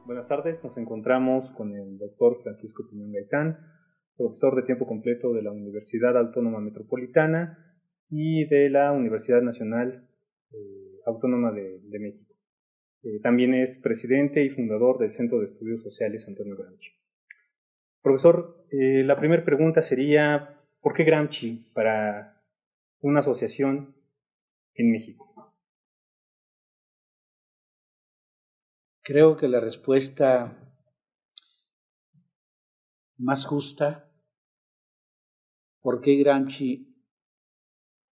Buenas tardes, nos encontramos con el doctor Francisco Piñón Gaitán, profesor de tiempo completo de la Universidad Autónoma Metropolitana y de la Universidad Nacional Autónoma de México. También es presidente y fundador del Centro de Estudios Sociales Antonio Gramsci. Profesor, la primera pregunta sería, ¿por qué Gramsci para una asociación en México? Creo que la respuesta más justa, ¿por qué Gramsci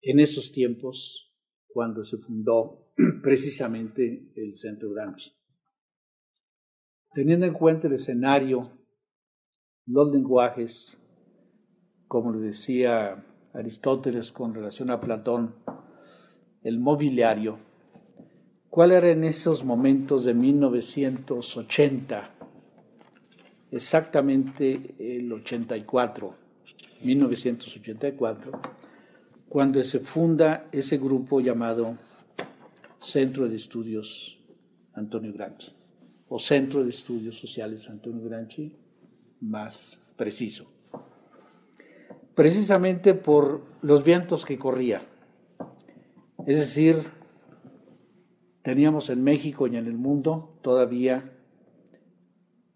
en esos tiempos, cuando se fundó precisamente el Centro Gramsci? Teniendo en cuenta el escenario, los lenguajes, como le decía Aristóteles con relación a Platón, el mobiliario, ¿cuál era en esos momentos de 1980? Exactamente el 1984, cuando se funda ese grupo llamado Centro de Estudios Antonio Gramsci, o Centro de Estudios Sociales Antonio Gramsci, más preciso. Precisamente por los vientos que corrían. Es decir, teníamos en México y en el mundo todavía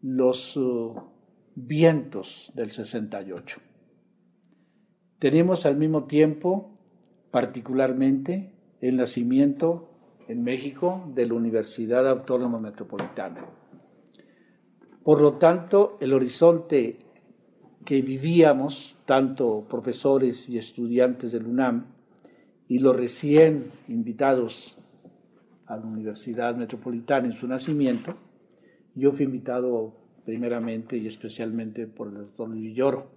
los vientos del 68. Teníamos al mismo tiempo, particularmente, el nacimiento en México de la Universidad Autónoma Metropolitana. Por lo tanto, el horizonte que vivíamos, tanto profesores y estudiantes del UNAM, y los recién invitados a la Universidad Metropolitana en su nacimiento, yo fui invitado primeramente y especialmente por el doctor Luis Villoro.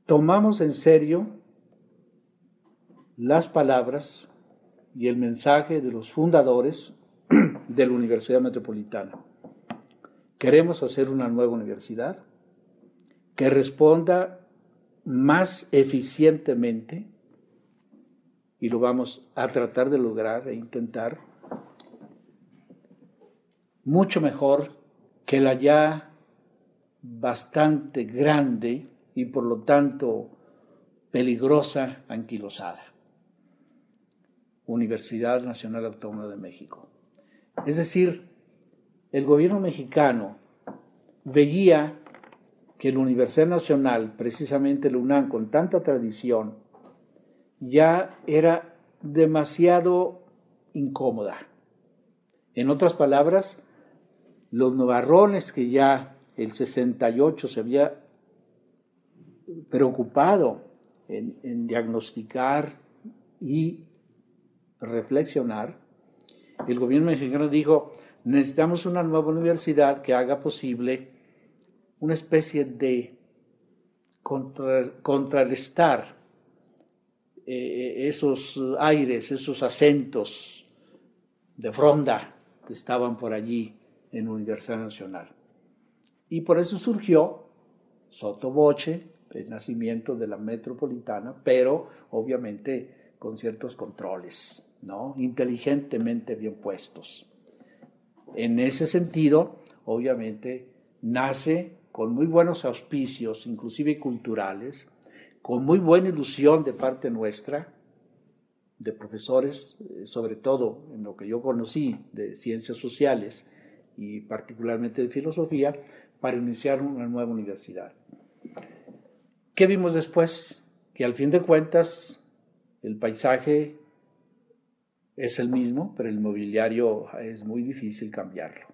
Tomamos en serio las palabras y el mensaje de los fundadores de la Universidad Metropolitana. Queremos hacer una nueva universidad que responda más eficientemente, y lo vamos a tratar de lograr e intentar, mucho mejor que la ya bastante grande y por lo tanto peligrosa anquilosada Universidad Nacional Autónoma de México. Es decir, el gobierno mexicano veía que la Universidad Nacional, precisamente la UNAM, con tanta tradición, ya era demasiado incómoda. En otras palabras, los nubarrones que ya el 68 se había preocupado en diagnosticar y reflexionar, el gobierno mexicano dijo: necesitamos una nueva universidad que haga posible una especie de contrarrestar esos aires, esos acentos de fronda que estaban por allí en la Universidad Nacional. Y por eso surgió sotto voce el nacimiento de la Metropolitana, pero obviamente con ciertos controles, ¿no? Inteligentemente bien puestos. En ese sentido, obviamente, nace con muy buenos auspicios, inclusive culturales, con muy buena ilusión de parte nuestra, de profesores, sobre todo en lo que yo conocí de ciencias sociales y particularmente de filosofía, para iniciar una nueva universidad. ¿Qué vimos después? Que al fin de cuentas el paisaje es el mismo, pero el mobiliario es muy difícil cambiarlo,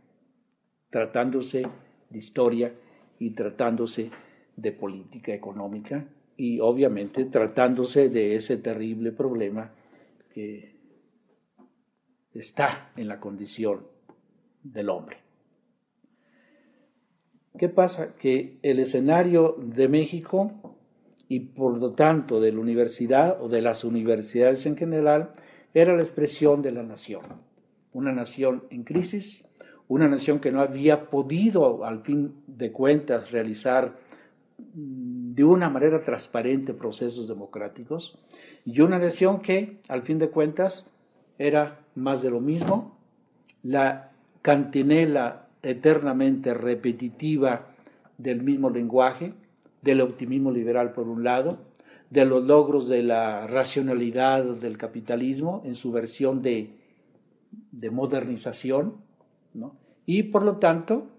tratándose de historia y tratándose de política económica y obviamente tratándose de ese terrible problema que está en la condición del hombre. ¿Qué pasa? Que el escenario de México y por lo tanto de la universidad o de las universidades en general era la expresión de la nación, una nación en crisis, una nación que no había podido al fin de cuentas realizar de una manera transparente procesos democráticos y una nación que al fin de cuentas era más de lo mismo, la cantinela eternamente repetitiva del mismo lenguaje, del optimismo liberal por un lado, de los logros de la racionalidad del capitalismo en su versión de modernización, ¿no? Y por lo tanto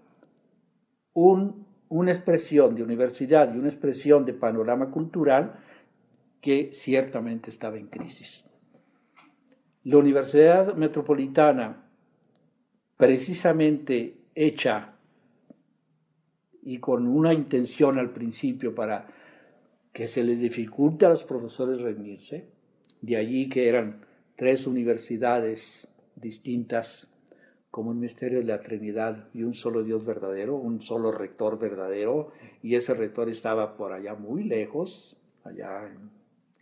una expresión de universidad y una expresión de panorama cultural que ciertamente estaba en crisis. La Universidad Metropolitana, precisamente hecha y con una intención al principio para que se les dificulte a los profesores reunirse, de allí que eran 3 universidades distintas, como un misterio de la Trinidad y un solo Dios verdadero, un solo rector verdadero, y ese rector estaba por allá muy lejos, allá en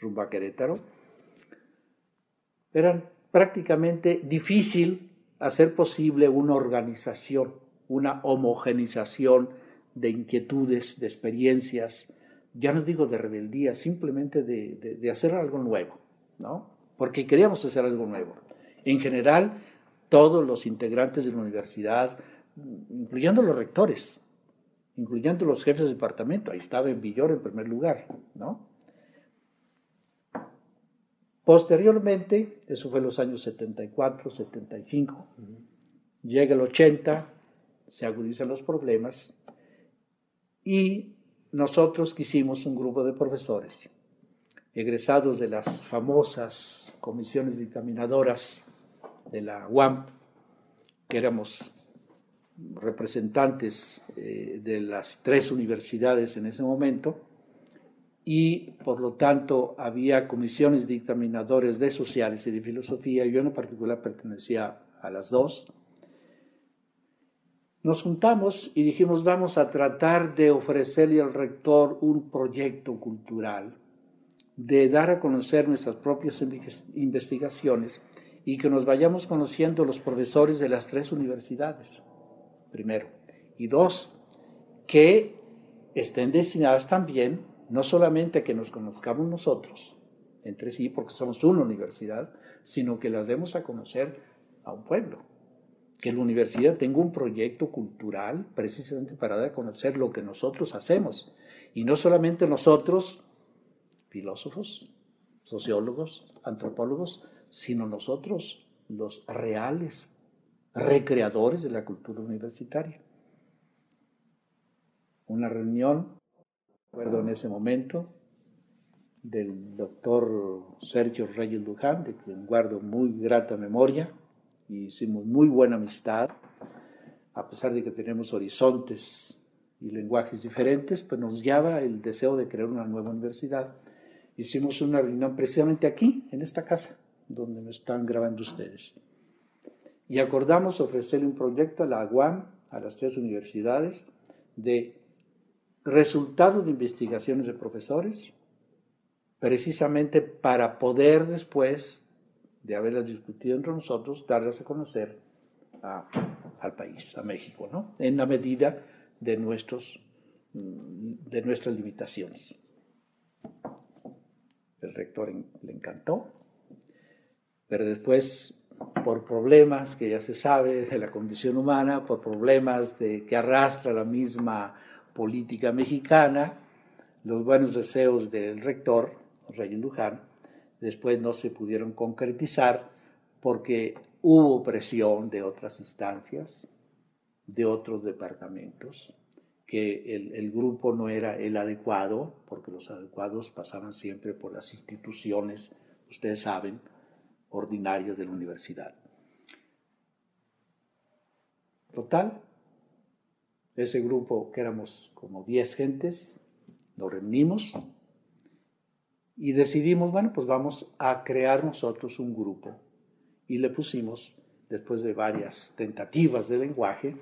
rumbo a Querétaro. Era prácticamente difícil hacer posible una organización, una homogenización de inquietudes, de experiencias, ya no digo de rebeldía, simplemente de hacer algo nuevo, ¿no? Porque queríamos hacer algo nuevo. En general, todos los integrantes de la universidad, incluyendo los rectores, incluyendo los jefes de departamento, ahí estaba en Villoro en primer lugar, ¿no? Posteriormente, eso fue en los años 74, 75, llega el 80, se agudizan los problemas y nosotros quisimos un grupo de profesores egresados de las famosas comisiones dictaminadoras de la UAM, que éramos representantes de las 3 universidades en ese momento, y por lo tanto había comisiones dictaminadoras de sociales y de filosofía. Yo en particular pertenecía a las 2. Nos juntamos y dijimos, vamos a tratar de ofrecerle al rector un proyecto cultural, de dar a conocer nuestras propias investigaciones y que nos vayamos conociendo los profesores de las 3 universidades, primero. Y 2, que estén destinadas también, no solamente a que nos conozcamos nosotros entre sí, porque somos una universidad, sino que las demos a conocer a un pueblo. Que la universidad tenga un proyecto cultural precisamente para dar a conocer lo que nosotros hacemos. Y no solamente nosotros, filósofos, sociólogos, antropólogos, sino nosotros, los reales recreadores de la cultura universitaria. Una reunión, recuerdo en ese momento, del doctor Sergio Reyes Luján, de quien guardo muy grata memoria, y hicimos muy buena amistad, a pesar de que tenemos horizontes y lenguajes diferentes, pues nos guiaba el deseo de crear una nueva universidad. Hicimos una reunión precisamente aquí, en esta casa, donde me están grabando ustedes. Y acordamos ofrecerle un proyecto a la UAM, a las 3 universidades, de resultados de investigaciones de profesores, precisamente para poder después de haberlas discutido entre nosotros, darlas a conocer al país, a México, ¿no? En la medida de nuestras limitaciones. El rector le encantó, pero después, por problemas que ya se sabe de la condición humana, por problemas que arrastra la misma política mexicana, los buenos deseos del rector, Reyes Luján, después no se pudieron concretizar porque hubo presión de otras instancias, de otros departamentos, que el grupo no era el adecuado, porque los adecuados pasaban siempre por las instituciones, ustedes saben, ordinarias de la universidad. Total, ese grupo, que éramos como 10 gentes, nos reunimos y decidimos, bueno, pues vamos a crear nosotros un grupo. Y le pusimos, después de varias tentativas de lenguaje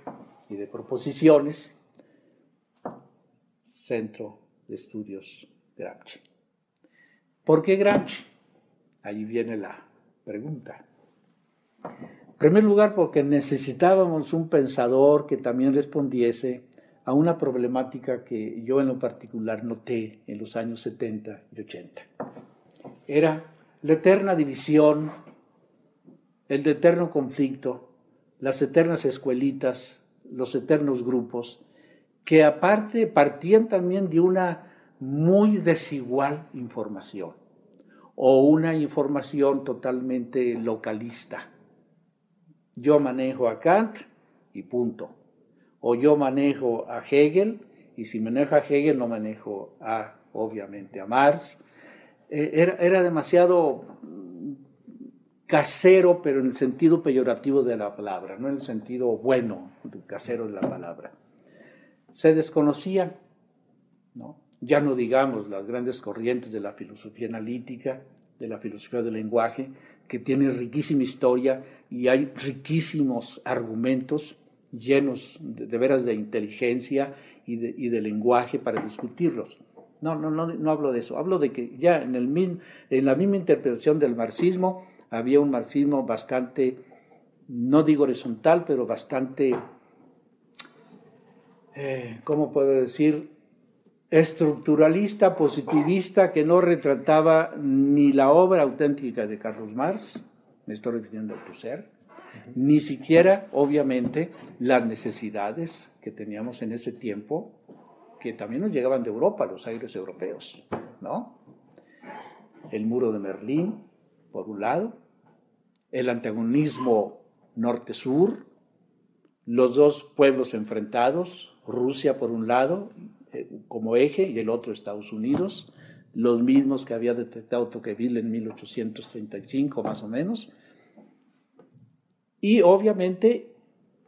y de proposiciones, Centro de Estudios Gramsci. ¿Por qué Gramsci? Ahí viene la pregunta. En primer lugar, porque necesitábamos un pensador que también respondiese a una problemática que yo en lo particular noté en los años 70 y 80. Era la eterna división, el eterno conflicto las eternas escuelitas, los eternos grupos, que aparte partían también de una muy desigual información, o una información totalmente localista. Yo manejo a Kant y punto. O yo manejo a Hegel, y si manejo a Hegel no manejo obviamente a Marx. Era demasiado casero, pero en el sentido peyorativo de la palabra, no en el sentido bueno, casero de la palabra. Se desconocían, ¿no? Ya no digamos las grandes corrientes de la filosofía analítica, de la filosofía del lenguaje, que tiene riquísima historia y hay riquísimos argumentos llenos de veras de inteligencia y de lenguaje para discutirlos. No hablo de eso, hablo de que ya en la misma interpretación del marxismo había un marxismo bastante, no digo horizontal, pero bastante, ¿cómo puedo decir?, estructuralista, positivista, que no retrataba ni la obra auténtica de Carlos Marx, me estoy refiriendo a Althusser, ni siquiera, obviamente, las necesidades que teníamos en ese tiempo, que también nos llegaban de Europa, los aires europeos, ¿no? El muro de Berlín, por un lado, el antagonismo norte-sur, los dos pueblos enfrentados, Rusia por un lado, como eje, y el otro Estados Unidos, los mismos que había detectado Tocqueville en 1835 más o menos, y obviamente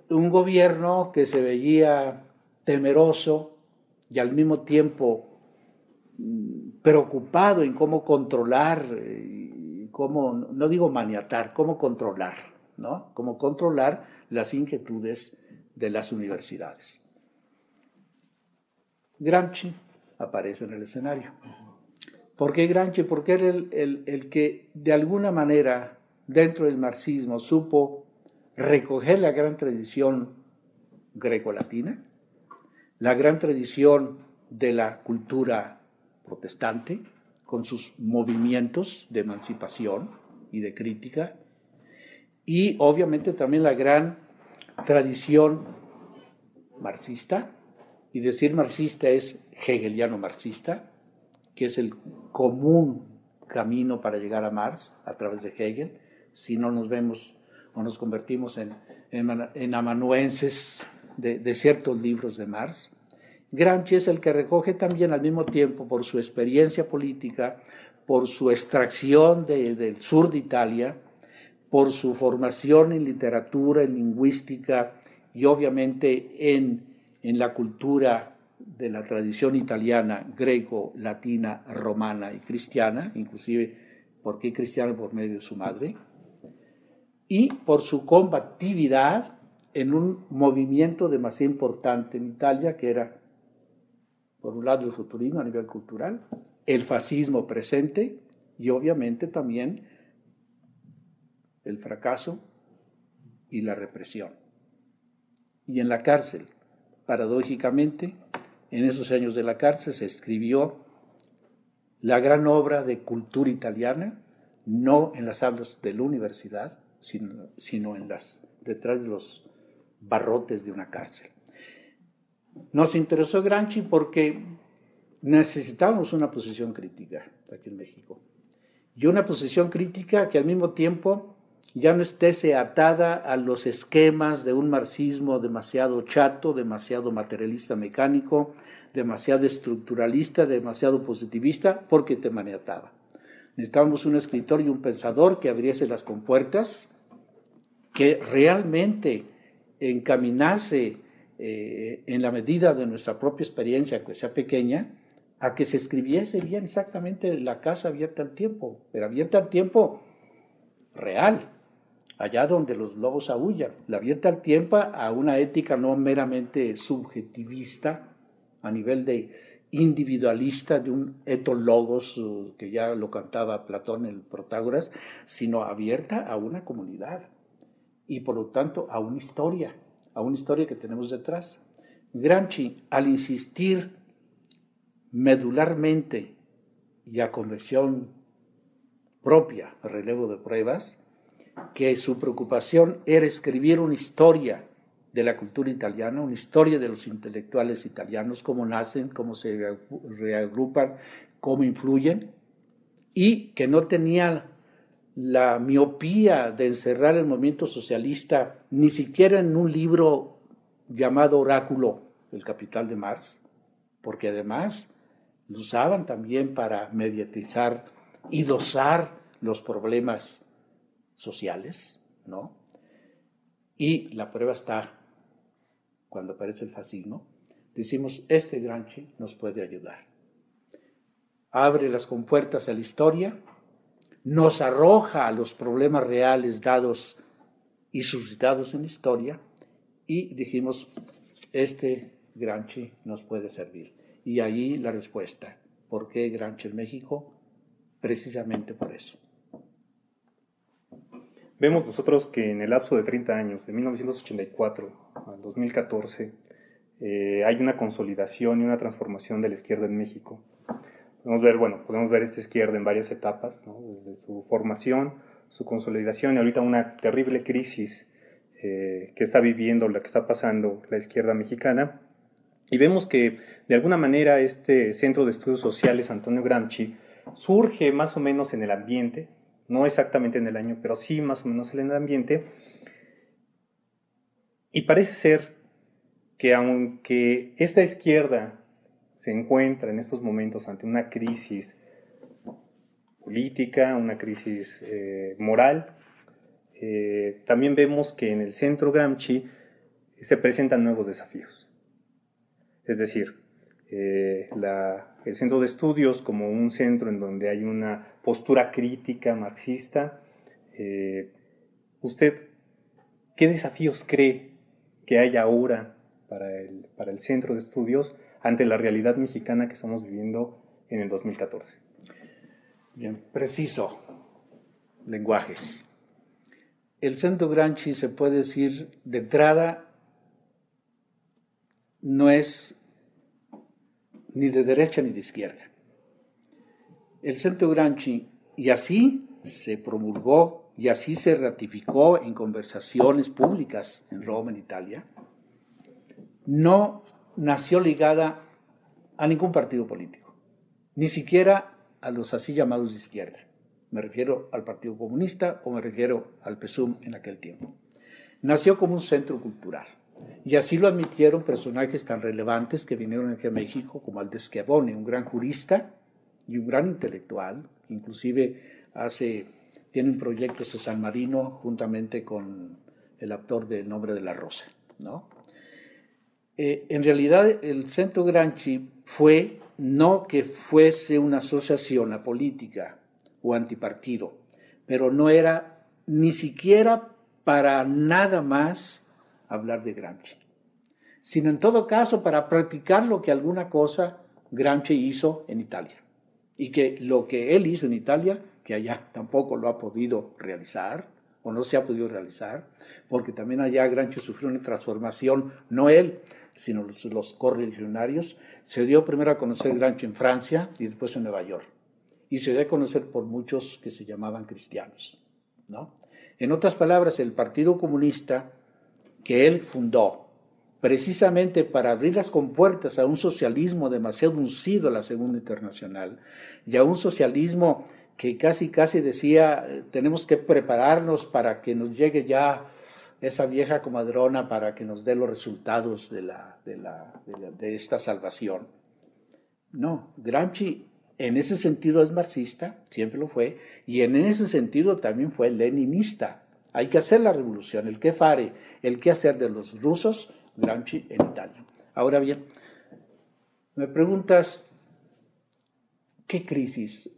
un gobierno que se veía temeroso y al mismo tiempo preocupado en cómo controlar, cómo, no digo maniatar, cómo controlar, ¿no? Cómo controlar las inquietudes de las universidades. Gramsci aparece en el escenario. ¿Por qué Gramsci? Porque era el que de alguna manera dentro del marxismo supo recoger la gran tradición grecolatina, la gran tradición de la cultura protestante, con sus movimientos de emancipación y de crítica, y obviamente también la gran tradición marxista, y decir marxista es hegeliano marxista, que es el común camino para llegar a Marx a través de Hegel, si no nos vemos o nos convertimos en amanuenses de ciertos libros de Marx. Gramsci es el que recoge también al mismo tiempo, por su experiencia política, por su extracción del sur de Italia, por su formación en literatura, en lingüística y obviamente en la cultura de la tradición italiana, greco, latina, romana y cristiana, inclusive porque cristiana por medio de su madre, y por su combatividad en un movimiento demasiado importante en Italia, que era, por un lado, el futurismo a nivel cultural, el fascismo presente y obviamente también el fracaso y la represión. Y en la cárcel, paradójicamente, en esos años de la cárcel se escribió la gran obra de cultura italiana, no en las aulas de la universidad, sino detrás de los barrotes de una cárcel. Nos interesó Gramsci porque necesitábamos una posición crítica aquí en México. Y una posición crítica que al mismo tiempo ya no esté atada a los esquemas de un marxismo demasiado chato, demasiado materialista mecánico, demasiado estructuralista, demasiado positivista, porque te maniataba. Necesitábamos un escritor y un pensador que abriese las compuertas, que realmente encaminase en la medida de nuestra propia experiencia, que sea pequeña, a que se escribiese bien exactamente la casa abierta al tiempo, pero abierta al tiempo real, allá donde los lobos aúllan, la abierta al tiempo a una ética no meramente subjetivista, a nivel de individualista, de un etologos que ya lo cantaba Platón, el Protágoras, sino abierta a una comunidad y por lo tanto a una historia que tenemos detrás. Gramsci, al insistir medularmente y a conversión propia, relevo de pruebas, que su preocupación era escribir una historia de la cultura italiana, una historia de los intelectuales italianos, cómo nacen, cómo se reagrupan, cómo influyen, y que no tenía la miopía de encerrar el movimiento socialista ni siquiera en un libro llamado Oráculo, El Capital de Marx, porque además lo usaban también para mediatizar y dosar los problemas sociales, ¿no? Y la prueba está cuando aparece el fascismo. Decimos, este Gramsci nos puede ayudar. Abre las compuertas a la historia, nos arroja a los problemas reales dados y suscitados en la historia, y dijimos, este Gramsci nos puede servir. Y ahí la respuesta, ¿por qué Gramsci en México? Precisamente por eso. Vemos nosotros que en el lapso de 30 años, de 1984 al 2014, hay una consolidación y una transformación de la izquierda en México. Podemos ver esta izquierda en varias etapas, ¿no? Desde su formación, su consolidación y ahorita una terrible crisis que está viviendo, la que está pasando la izquierda mexicana. Y vemos que de alguna manera este Centro de Estudios Sociales Antonio Gramsci surge más o menos en el ambiente, no exactamente en el año, pero sí más o menos en el ambiente, y parece ser que aunque esta izquierda se encuentra en estos momentos ante una crisis política, una crisis moral, también vemos que en el Centro Gramsci se presentan nuevos desafíos. Es decir, el centro de estudios como un centro en donde hay una postura crítica marxista, ¿usted qué desafíos cree que hay ahora para el centro de estudios ante la realidad mexicana que estamos viviendo en el 2014? Bien, preciso, lenguajes. El Centro Gramsci, se puede decir, de entrada, no es ni de derecha ni de izquierda. El Centro Gramsci, y así se promulgó y así se ratificó en conversaciones públicas en Roma, en Italia, no nació ligada a ningún partido político, ni siquiera a los así llamados de izquierda. Me refiero al Partido Comunista o me refiero al PSUM en aquel tiempo. Nació como un centro cultural. Y así lo admitieron personajes tan relevantes que vinieron aquí a México, como Aldo Schiavone, un gran jurista y un gran intelectual, que inclusive tiene un proyecto en San Marino juntamente con el autor de El nombre de la rosa, ¿no? En realidad el Centro Gramsci fue, no que fuese una asociación apolítica o antipartido, pero no era ni siquiera para nada más hablar de Gramsci, sino en todo caso para practicar lo que alguna cosa Gramsci hizo en Italia, y que lo que él hizo en Italia, que allá tampoco lo ha podido realizar, o no se ha podido realizar, porque también allá Gramsci sufrió una transformación, no él, sino los correligionarios. Se dio primero a conocer Gramsci en Francia y después en Nueva York, y se dio a conocer por muchos que se llamaban cristianos, ¿no? En otras palabras, el Partido Comunista que él fundó, precisamente para abrir las compuertas a un socialismo demasiado uncido a la Segunda Internacional y a un socialismo que casi decía, tenemos que prepararnos para que nos llegue ya esa vieja comadrona para que nos dé los resultados de esta salvación. No, Gramsci en ese sentido es marxista, siempre lo fue, y en ese sentido también fue leninista. Hay que hacer la revolución, el que fare, el que hacer de los rusos, Gramsci en Italia. Ahora bien, me preguntas, ¿qué crisis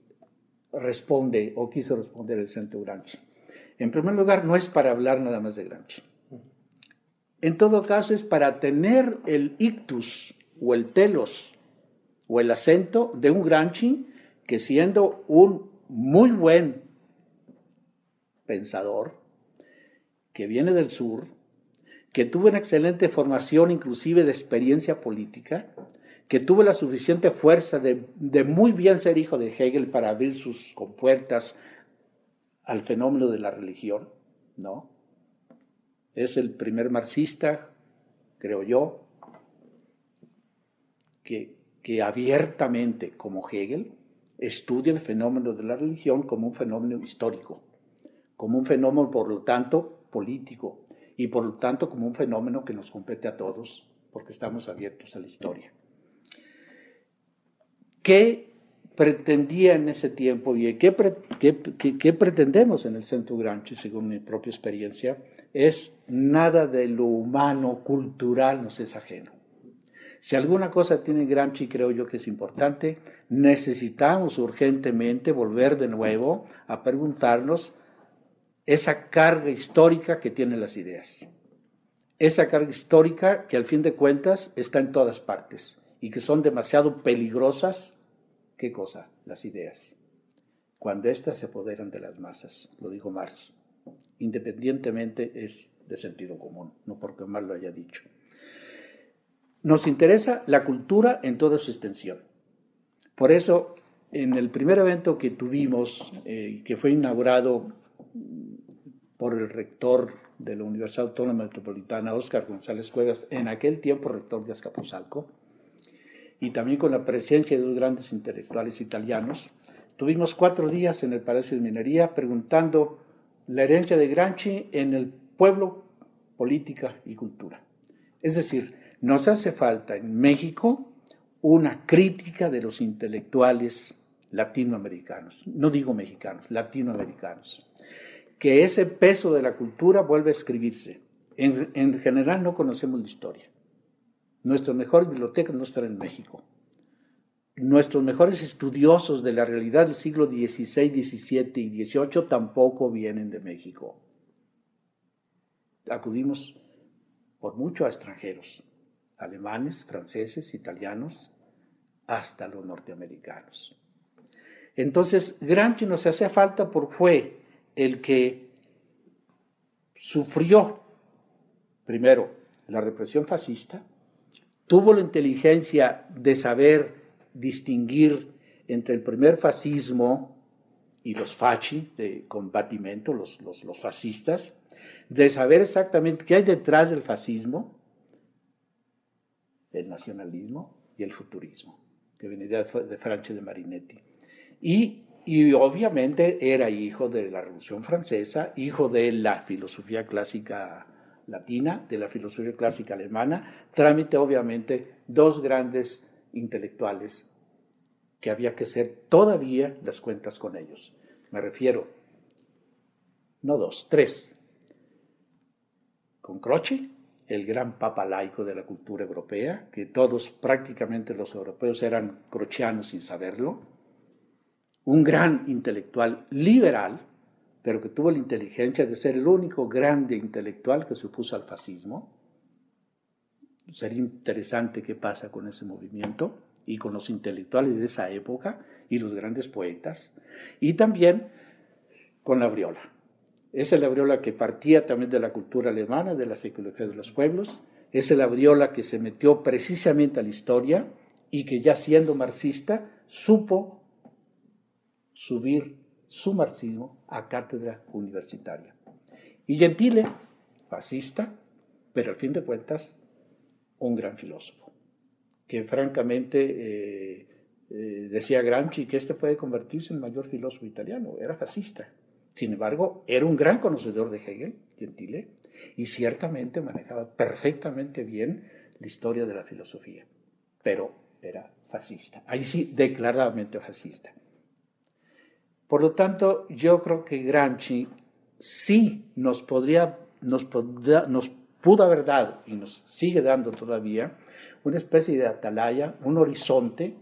responde o quiso responder el Centro Gramsci? En primer lugar, no es para hablar nada más de Gramsci. En todo caso, es para tener el ictus o el telos o el acento de un Gramsci que, siendo un muy buen pensador, que viene del sur, que tuvo una excelente formación, inclusive de experiencia política, que tuvo la suficiente fuerza de muy bien ser hijo de Hegel para abrir sus compuertas al fenómeno de la religión, ¿no? Es el primer marxista, creo yo, que abiertamente, como Hegel, estudia el fenómeno de la religión como un fenómeno histórico, como un fenómeno, por lo tanto, político, y por lo tanto como un fenómeno que nos compete a todos, porque estamos abiertos a la historia. ¿Qué pretendía en ese tiempo y qué pretendemos en el Centro Gramsci, según mi propia experiencia? Es nada de lo humano, cultural, nos es ajeno. Si alguna cosa tiene Gramsci, creo yo que es importante, necesitamos urgentemente volver de nuevo a preguntarnos esa carga histórica que tienen las ideas. Esa carga histórica que al fin de cuentas está en todas partes y que son demasiado peligrosas. ¿Qué cosa? Las ideas. Cuando éstas se apoderan de las masas, lo dijo Marx, independientemente es de sentido común, no porque Marx lo haya dicho. Nos interesa la cultura en toda su extensión. Por eso, en el primer evento que tuvimos, que fue inaugurado por el rector de la Universidad Autónoma Metropolitana, Óscar González Cuevas, en aquel tiempo rector de Azcapotzalco, y también con la presencia de dos grandes intelectuales italianos, tuvimos 4 días en el Palacio de Minería preguntando la herencia de Gramsci en el pueblo, política y cultura. Es decir, nos hace falta en México una crítica de los intelectuales latinoamericanos, no digo mexicanos, latinoamericanos, que ese peso de la cultura vuelva a escribirse. En general no conocemos la historia. Nuestras mejores bibliotecas no están en México. Nuestros mejores estudiosos de la realidad del siglo XVI, XVII y XVIII tampoco vienen de México. Acudimos por mucho a extranjeros, alemanes, franceses, italianos, hasta los norteamericanos. Entonces, Gramsci nos hacía falta porque fue el que sufrió, primero, la represión fascista, tuvo la inteligencia de saber distinguir entre el primer fascismo y los fasci, de combatimiento, los fascistas, de saber exactamente qué hay detrás del fascismo, el nacionalismo y el futurismo, que venía de Francia de Marinetti. Y obviamente era hijo de la Revolución Francesa, hijo de la filosofía clásica latina, de la filosofía clásica alemana, trámite obviamente dos grandes intelectuales que había que hacer todavía las cuentas con ellos. Me refiero, no 2, 3. Con Croce, el gran papa laico de la cultura europea, que todos prácticamente los europeos eran croceanos sin saberlo, un gran intelectual liberal, pero que tuvo la inteligencia de ser el único grande intelectual que se opuso al fascismo. Sería interesante qué pasa con ese movimiento y con los intelectuales de esa época y los grandes poetas, y también con Labriola. Es el Labriola que partía también de la cultura alemana, de la psicología de los pueblos, es el Labriola que se metió precisamente a la historia y que ya siendo marxista supo subir su marxismo a cátedra universitaria. Y Gentile, fascista, pero al fin de cuentas un gran filósofo, que francamente decía Gramsci que este puede convertirse en el mayor filósofo italiano, era fascista. Sin embargo, era un gran conocedor de Hegel, Gentile, y ciertamente manejaba perfectamente bien la historia de la filosofía, pero era fascista, ahí sí, declaradamente fascista. Por lo tanto, yo creo que Gramsci sí nos pudo haber dado, y nos sigue dando todavía, una especie de atalaya, un horizonte,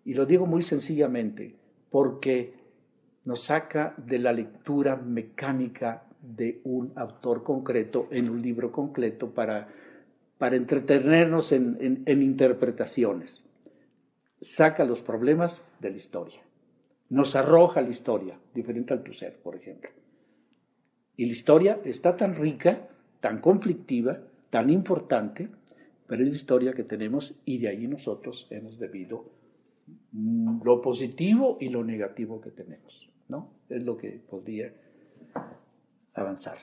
y lo digo muy sencillamente, porque nos saca de la lectura mecánica de un autor concreto en un libro concreto para entretenernos en interpretaciones. Saca los problemas de la historia. Nos arroja la historia, diferente al Althusser, por ejemplo. Y la historia está tan rica, tan conflictiva, tan importante, pero es la historia que tenemos y de ahí nosotros hemos debido lo positivo y lo negativo que tenemos, ¿no? Es lo que podría avanzar.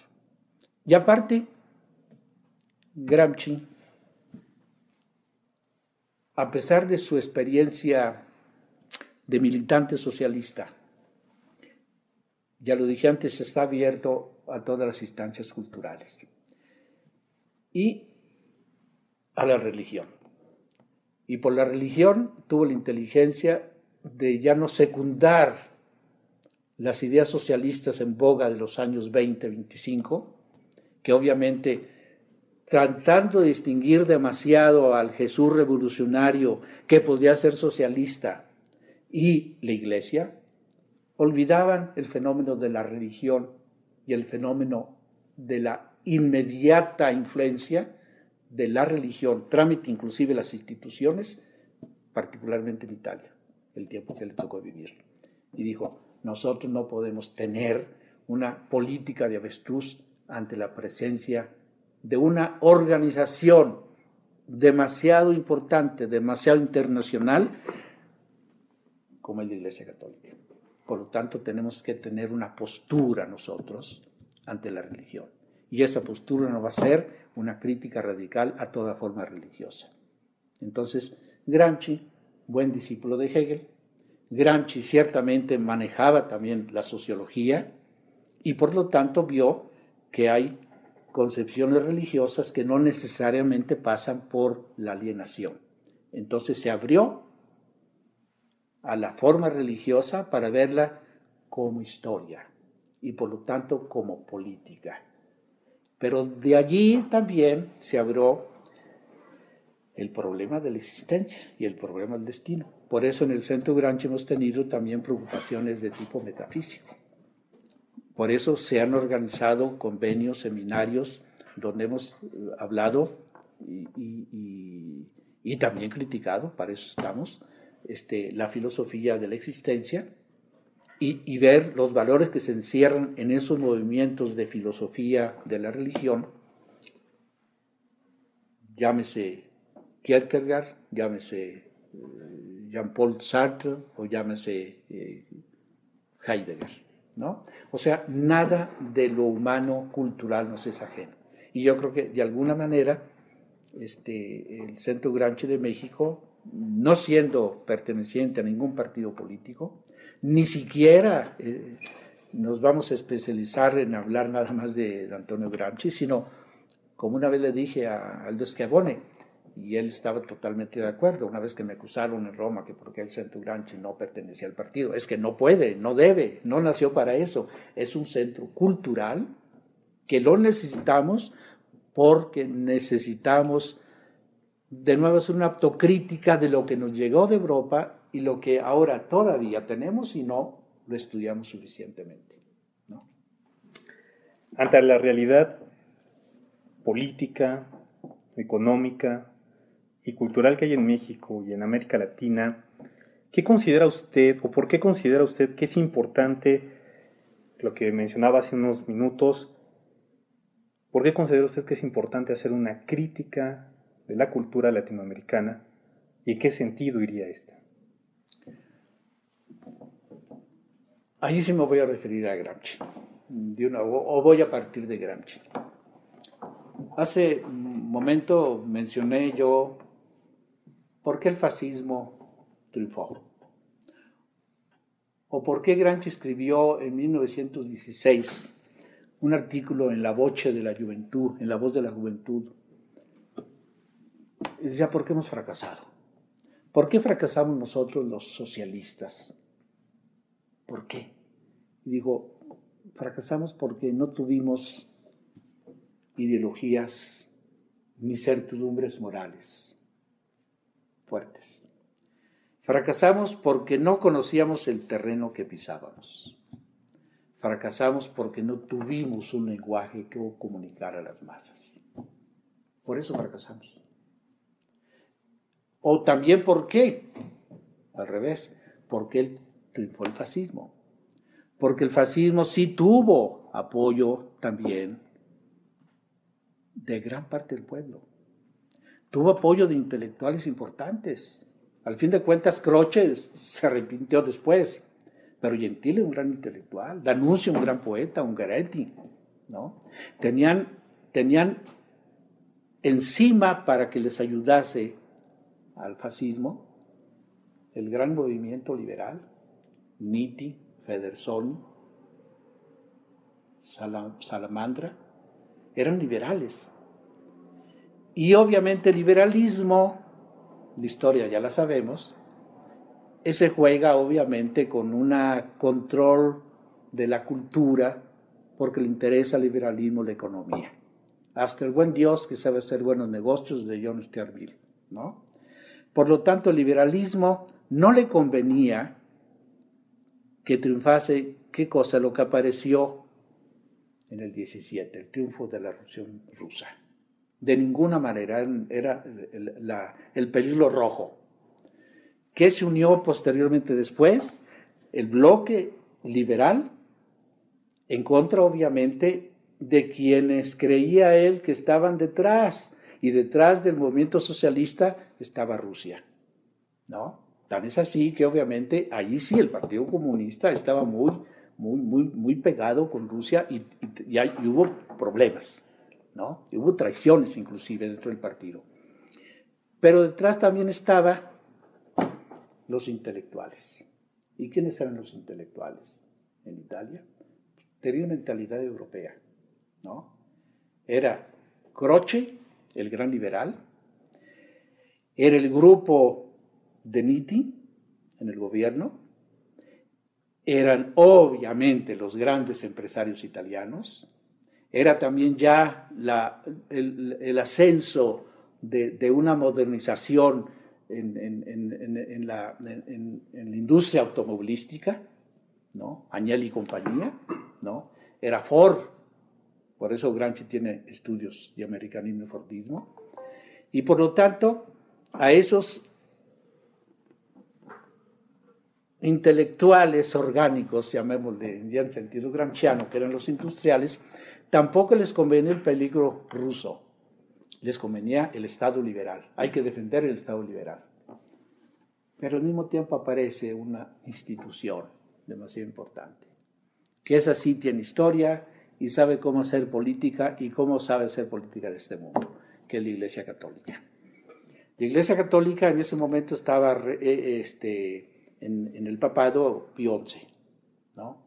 Y aparte, Gramsci, a pesar de su experiencia de militante socialista, ya lo dije antes, está abierto a todas las instancias culturales y a la religión. Y por la religión tuvo la inteligencia de ya no secundar las ideas socialistas en boga de los años 20, 25, que obviamente tratando de distinguir demasiado al Jesús revolucionario que podía ser socialista y la Iglesia, olvidaban el fenómeno de la religión y el fenómeno de la inmediata influencia de la religión, trámite inclusive las instituciones, particularmente en Italia, el tiempo que le tocó vivir. Y dijo, nosotros no podemos tener una política de avestruz ante la presencia de una organización demasiado importante, demasiado internacional, como es la Iglesia Católica. Por lo tanto, tenemos que tener una postura nosotros ante la religión. Y esa postura no va a ser una crítica radical a toda forma religiosa. Entonces, Gramsci, buen discípulo de Hegel, Gramsci ciertamente manejaba también la sociología y por lo tanto vio que hay concepciones religiosas que no necesariamente pasan por la alienación. Entonces se abrió a la forma religiosa para verla como historia y por lo tanto como política. Pero de allí también se abrió el problema de la existencia y el problema del destino. Por eso en el Centro Gramsci hemos tenido también preocupaciones de tipo metafísico. Por eso se han organizado convenios, seminarios, donde hemos hablado y también criticado, para eso estamos, la filosofía de la existencia y ver los valores que se encierran en esos movimientos de filosofía de la religión, llámese Kierkegaard, llámese Jean-Paul Sartre o llámese Heidegger, ¿no? O sea, nada de lo humano cultural nos es ajeno. Y yo creo que de alguna manera el Centro Gramsci de México, no siendo perteneciente a ningún partido político, ni siquiera nos vamos a especializar en hablar nada más de Antonio Gramsci, sino, como una vez le dije a Aldo Schiavone, y él estaba totalmente de acuerdo, una vez que me acusaron en Roma que porque el Centro Gramsci no pertenecía al partido, es que no puede, no debe, no nació para eso, es un centro cultural que lo necesitamos porque necesitamos de nuevo hacer una autocrítica de lo que nos llegó de Europa y lo que ahora todavía tenemos y no lo estudiamos suficientemente, ¿no? Ante la realidad política, económica y cultural que hay en México y en América Latina, ¿qué considera usted o por qué considera usted que es importante, lo que mencionaba hace unos minutos, por qué considera usted que es importante hacer una crítica de la cultura latinoamericana y en qué sentido iría esta? Allí sí me voy a referir a Gramsci, o voy a partir de Gramsci. Hace un momento mencioné yo por qué el fascismo triunfó, o por qué Gramsci escribió en 1916 un artículo en La Voce de la Juventud, en La Voz de la Juventud. Y decía, ¿por qué hemos fracasado? ¿Por qué fracasamos nosotros los socialistas? ¿Por qué? Y digo, fracasamos porque no tuvimos ideologías ni certidumbres morales fuertes. Fracasamos porque no conocíamos el terreno que pisábamos. Fracasamos porque no tuvimos un lenguaje que comunicara a las masas. Por eso fracasamos. O también, ¿por qué? Al revés, porque triunfó el fascismo. Porque el fascismo sí tuvo apoyo también de gran parte del pueblo. Tuvo apoyo de intelectuales importantes. Al fin de cuentas, Croce se arrepintió después, pero Gentile un gran intelectual, D'Annunzio un gran poeta, Ungaretti, ¿no? Tenían encima, para que les ayudase al fascismo, el gran movimiento liberal, Nitti, Federson, Salamandra, eran liberales. Y obviamente el liberalismo, la historia ya la sabemos, ese juega obviamente con un control de la cultura, porque le interesa al liberalismo la economía. Hasta el buen Dios que sabe hacer buenos negocios, de John Stuart Mill, ¿no? Por lo tanto, el liberalismo no le convenía que triunfase, ¿qué cosa? Lo que apareció en el 17, el triunfo de la Revolución Rusa. De ninguna manera, era el peligro rojo. ¿Qué se unió posteriormente después? El bloque liberal, en contra obviamente de quienes creía él que estaban detrás, y detrás del movimiento socialista estaba Rusia, ¿no? Tan es así que obviamente allí sí el Partido Comunista estaba muy pegado con Rusia, y hubo problemas, ¿no? Y hubo traiciones inclusive dentro del partido. Pero detrás también estaban los intelectuales. ¿Y quiénes eran los intelectuales en Italia? Tenía una mentalidad europea, ¿no? Era Croce, el gran liberal, era el grupo de Nitti en el gobierno, eran obviamente los grandes empresarios italianos, era también ya el ascenso de una modernización en la industria automovilística, ¿no? Agnelli y compañía, ¿no? Era Ford, por eso Gramsci tiene estudios de americanismo y fordismo, y por lo tanto a esos intelectuales orgánicos, llamémosle ya en sentido gramsciano, que eran los industriales, tampoco les convenía el peligro ruso, les convenía el Estado liberal. Hay que defender el Estado liberal. Pero al mismo tiempo aparece una institución demasiado importante, que esa sí tiene historia y sabe cómo hacer política, y cómo sabe hacer política de este mundo, que es la Iglesia Católica. La Iglesia Católica en ese momento estaba en el papado Pío XI, ¿no?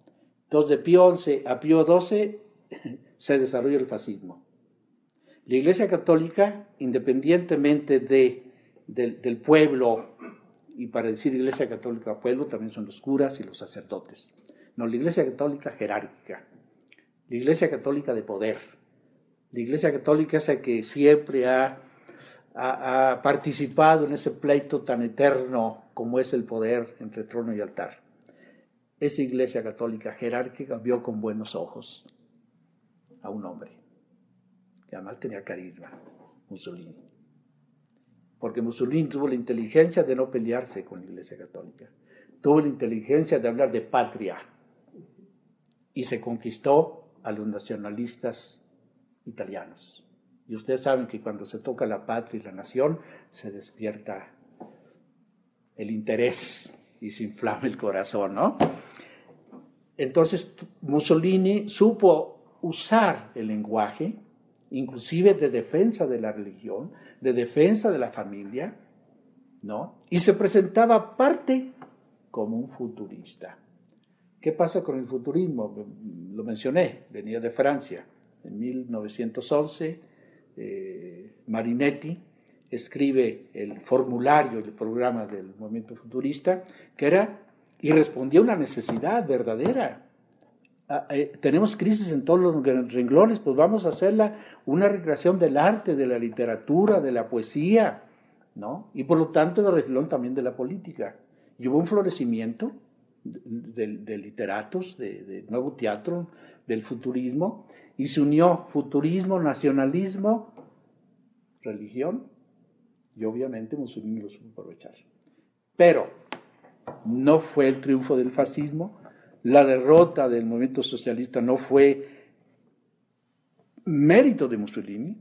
Entonces de Pío XI a Pío XII se desarrolla el fascismo. La Iglesia Católica, independientemente del pueblo, y para decir Iglesia Católica pueblo también son los curas y los sacerdotes, no, la Iglesia Católica jerárquica, la Iglesia Católica de poder, la Iglesia Católica es la que siempre ha participado en ese pleito tan eterno como es el poder entre trono y altar. Esa Iglesia Católica jerárquica vio con buenos ojos a un hombre que además tenía carisma, Mussolini. Porque Mussolini tuvo la inteligencia de no pelearse con la Iglesia Católica, tuvo la inteligencia de hablar de patria, y se conquistó a los nacionalistas italianos. Y ustedes saben que cuando se toca la patria y la nación, se despierta el interés y se inflama el corazón, ¿no? Entonces Mussolini supo usar el lenguaje, inclusive de defensa de la religión, de defensa de la familia, ¿no? Y se presentaba aparte como un futurista. ¿Qué pasa con el futurismo? Lo mencioné, venía de Francia. En 1911, Marinetti escribe el formulario, el programa del movimiento futurista, que era, y respondía a una necesidad verdadera. Tenemos crisis en todos los renglones, pues vamos a hacerla una recreación del arte, de la literatura, de la poesía, ¿no? Y por lo tanto de refilón también de la política. Y hubo un florecimiento de literatos, de nuevo teatro, del futurismo, y se unió futurismo, nacionalismo, religión, y obviamente Mussolini lo supo aprovechar. Pero no fue el triunfo del fascismo, la derrota del movimiento socialista no fue mérito de Mussolini,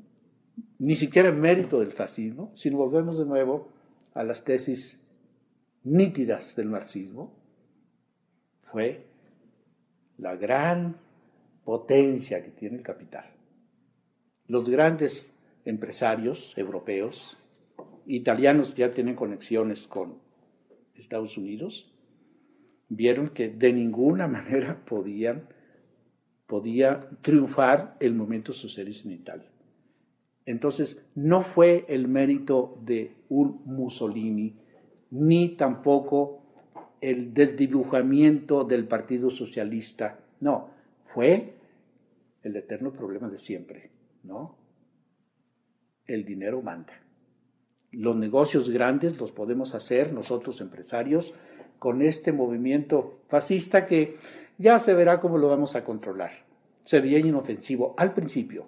ni siquiera mérito del fascismo, sino volvemos de nuevo a las tesis nítidas del marxismo. Fue la gran potencia que tiene el capital. Los grandes empresarios europeos, italianos que ya tienen conexiones con Estados Unidos, vieron que de ninguna manera podía triunfar el movimiento socialista en Italia. Entonces, no fue el mérito de un Mussolini, ni tampoco el desdibujamiento del Partido Socialista, no, fue el eterno problema de siempre, ¿no? El dinero manda. Los negocios grandes los podemos hacer nosotros empresarios con este movimiento fascista que ya se verá cómo lo vamos a controlar. Se veía inofensivo al principio.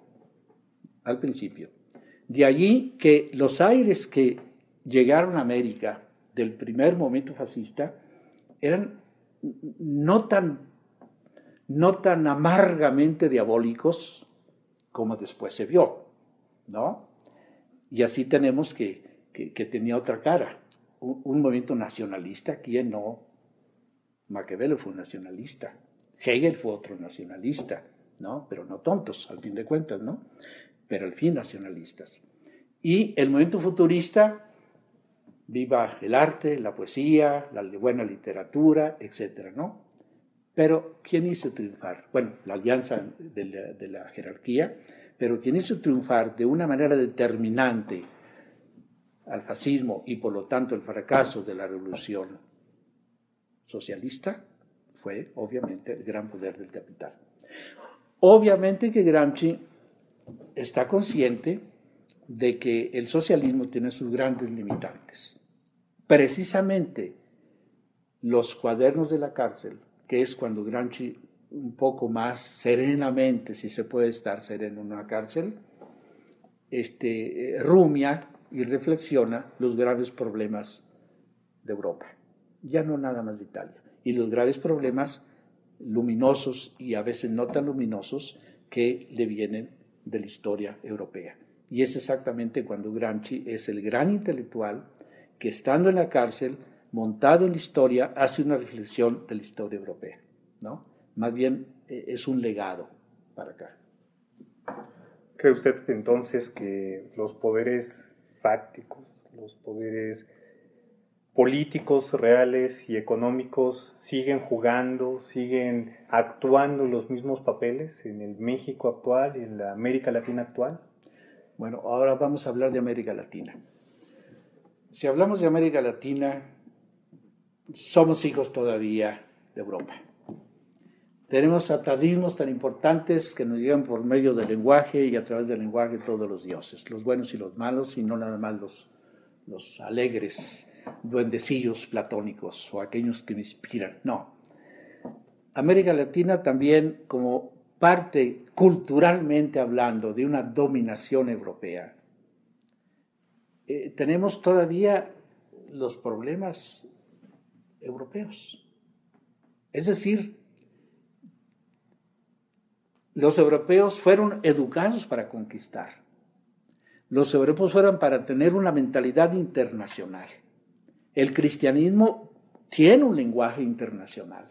De allí que los aires que llegaron a América del primer movimiento fascista eran no tan amargamente diabólicos como después se vio, ¿no? Y así tenemos que tenía otra cara, un movimiento nacionalista. ¿Quién no? Maquiavelo fue un nacionalista, Hegel fue otro nacionalista, ¿no? Pero no tontos, al fin de cuentas, ¿no? Pero al fin nacionalistas. Y el movimiento futurista, viva el arte, la poesía, la buena literatura, etcétera, ¿no? Pero ¿quién hizo triunfar? Bueno, la alianza de la jerarquía, pero ¿quién hizo triunfar de una manera determinante al fascismo y por lo tanto el fracaso de la revolución socialista? Fue obviamente el gran poder del capital. Obviamente que Gramsci está consciente de que el socialismo tiene sus grandes limitantes. Precisamente los cuadernos de la cárcel, que es cuando Gramsci un poco más serenamente, si se puede estar sereno en una cárcel, rumia y reflexiona los graves problemas de Europa, ya no nada más de Italia, y los graves problemas luminosos y a veces no tan luminosos que le vienen de la historia europea. Y es exactamente cuando Gramsci es el gran intelectual que, estando en la cárcel, montado en la historia, hace una reflexión de la historia europea, ¿no? Más bien es un legado para acá. ¿Cree usted entonces que los poderes fácticos, los poderes políticos reales y económicos siguen jugando, siguen actuando los mismos papeles en el México actual y en la América Latina actual? Bueno, ahora vamos a hablar de América Latina. Si hablamos de América Latina, somos hijos todavía de Europa. Tenemos atavismos tan importantes que nos llegan por medio del lenguaje, y a través del lenguaje todos los dioses, los buenos y los malos, y no nada más los alegres duendecillos platónicos o aquellos que me inspiran. No. América Latina también, como parte culturalmente hablando de una dominación europea, tenemos todavía los problemas europeos. Es decir, los europeos fueron educados para conquistar. Los europeos fueron para tener una mentalidad internacional. El cristianismo tiene un lenguaje internacional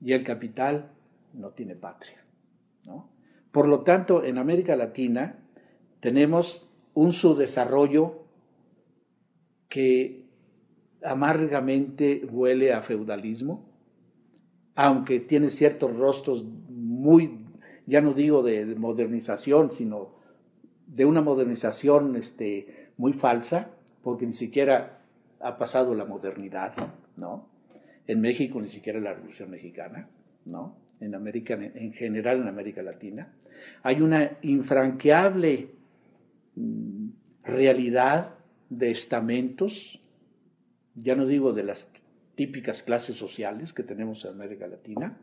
y el capital no tiene patria, ¿no? Por lo tanto, en América Latina tenemos un subdesarrollo que amargamente huele a feudalismo, aunque tiene ciertos rostros muy, ya no digo de modernización, sino de una modernización muy falsa, porque ni siquiera ha pasado la modernidad, ¿no? En México ni siquiera la Revolución Mexicana, ¿no? En América, en general en América Latina, hay una infranqueable realidad de estamentos, ya no digo de las típicas clases sociales que tenemos en América Latina,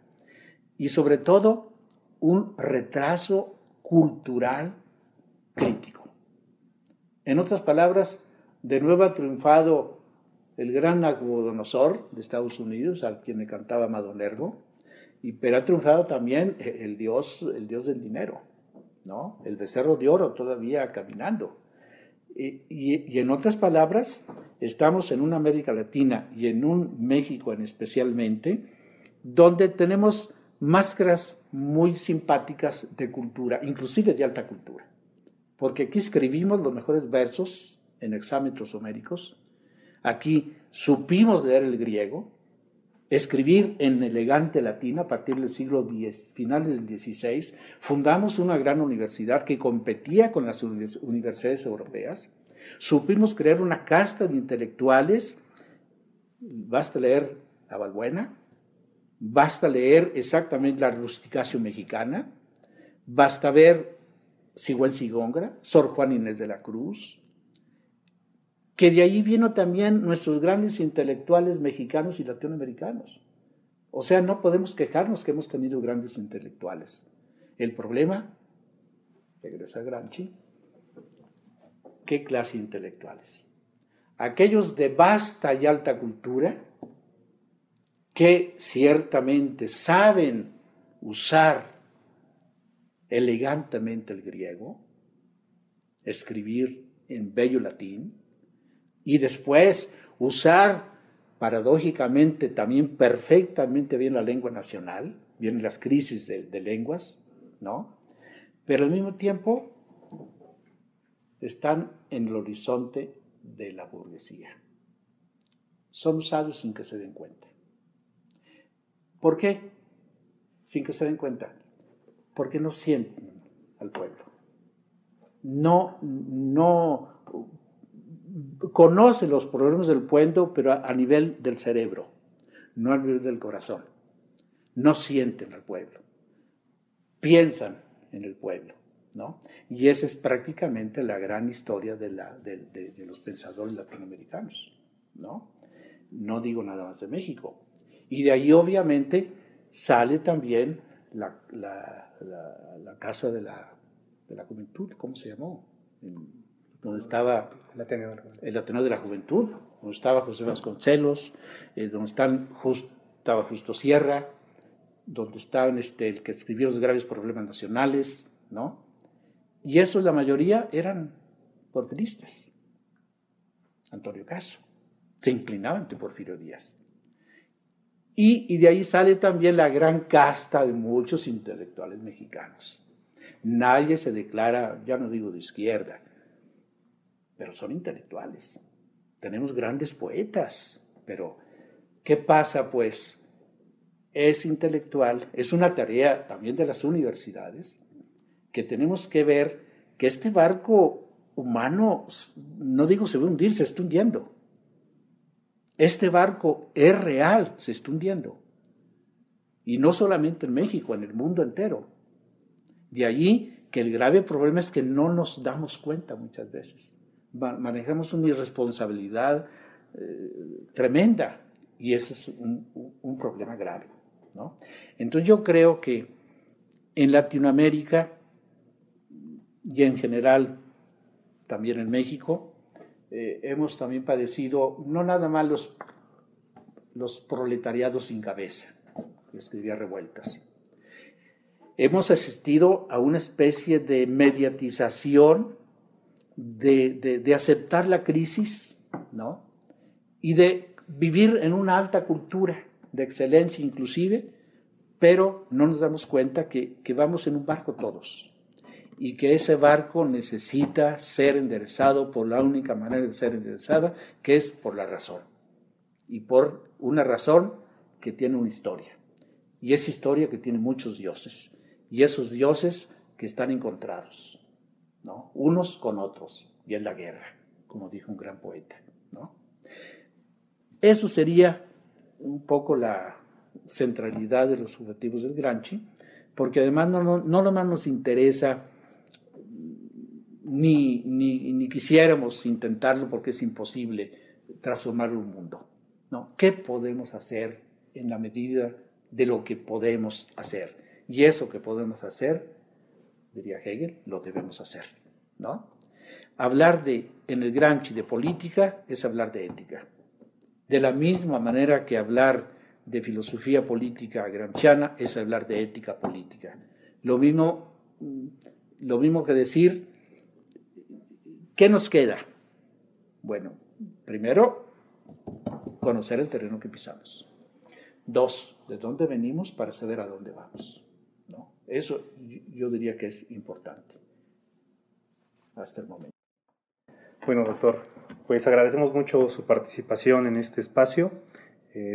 y sobre todo un retraso cultural crítico. En otras palabras, de nuevo ha triunfado el gran Nabucodonosor de Estados Unidos, al quien le cantaba Madonergo, pero ha triunfado también el dios del dinero, ¿no? El becerro de oro todavía caminando. Y en otras palabras, estamos en una América Latina y en un México en especialmente, donde tenemos máscaras muy simpáticas de cultura, inclusive de alta cultura. Porque aquí escribimos los mejores versos en hexámetros homéricos, aquí supimos leer el griego, escribir en elegante latín a partir del siglo X, finales del XVI, fundamos una gran universidad que competía con las universidades europeas, supimos crear una casta de intelectuales, basta leer a Balbuena, basta leer exactamente la rusticación mexicana, basta ver Sigüenza, Sor Juana Inés de la Cruz, que de ahí vino también nuestros grandes intelectuales mexicanos y latinoamericanos. O sea, no podemos quejarnos que hemos tenido grandes intelectuales. El problema, regresa a Gramsci, ¿qué clase de intelectuales? Aquellos de vasta y alta cultura que ciertamente saben usar elegantemente el griego, escribir en bello latín, y después usar paradójicamente también perfectamente bien la lengua nacional, vienen las crisis de lenguas, ¿no? Pero al mismo tiempo están en el horizonte de la burguesía. Son usados sin que se den cuenta. ¿Por qué? Sin que se den cuenta. Porque no sienten al pueblo. No conoce los problemas del pueblo, pero a nivel del cerebro, no a nivel del corazón. No sienten al pueblo, piensan en el pueblo, ¿no? Y esa es prácticamente la gran historia de los pensadores latinoamericanos, ¿no? No digo nada más de México. Y de ahí obviamente sale también la Casa de la Juventud, ¿cómo se llamó? Donde estaba el Ateneo de la Juventud, donde estaba José Vasconcelos, donde estaba Justo Sierra, donde estaban el que escribió los graves problemas nacionales, ¿no? Y esos, la mayoría, eran porfiristas. Antonio Caso se inclinaba ante Porfirio Díaz. Y de ahí sale también la gran casta de muchos intelectuales mexicanos. Nadie se declara, ya no digo de izquierda, pero son intelectuales. Tenemos grandes poetas, pero ¿qué pasa pues? Es intelectual, es una tarea también de las universidades, que tenemos que ver que este barco humano, no digo se va a hundir, se está hundiendo. Este barco es real, se está hundiendo. Y no solamente en México, en el mundo entero. De allí que el grave problema es que no nos damos cuenta muchas veces. Manejamos una irresponsabilidad tremenda y ese es un problema grave, ¿no? Entonces yo creo que en Latinoamérica y en general también en México hemos también padecido no nada más los proletariados sin cabeza, que escribía Revueltas. Hemos asistido a una especie de mediatización de aceptar la crisis, ¿no? Y de vivir en una alta cultura de excelencia inclusive, pero no nos damos cuenta que vamos en un barco todos y que ese barco necesita ser enderezado por la única manera de ser enderezada, que es por la razón. Y por una razón que tiene una historia. Y esa historia que tiene muchos dioses. Y esos dioses que están encontrados, ¿no? Unos con otros, y es la guerra, como dijo un gran poeta, ¿no? Eso sería un poco la centralidad de los objetivos del Gramsci, porque además no nomás nos interesa, ni quisiéramos intentarlo porque es imposible transformar un mundo, ¿no? ¿Qué podemos hacer en la medida de lo que podemos hacer? Y eso que podemos hacer, diría Hegel, lo debemos hacer, ¿no? Hablar en el Gramsci de política es hablar de ética. De la misma manera que hablar de filosofía política gramsciana es hablar de ética política. Lo mismo que decir, ¿qué nos queda? Bueno, primero, conocer el terreno que pisamos. 2, de dónde venimos para saber a dónde vamos, ¿no? Eso yo diría que es importante hasta el momento. Bueno, doctor, pues agradecemos mucho su participación en este espacio.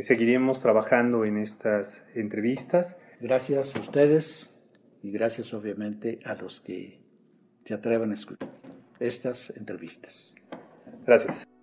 Seguiremos trabajando en estas entrevistas. Gracias a ustedes y gracias obviamente a los que se atrevan a escuchar estas entrevistas. Gracias.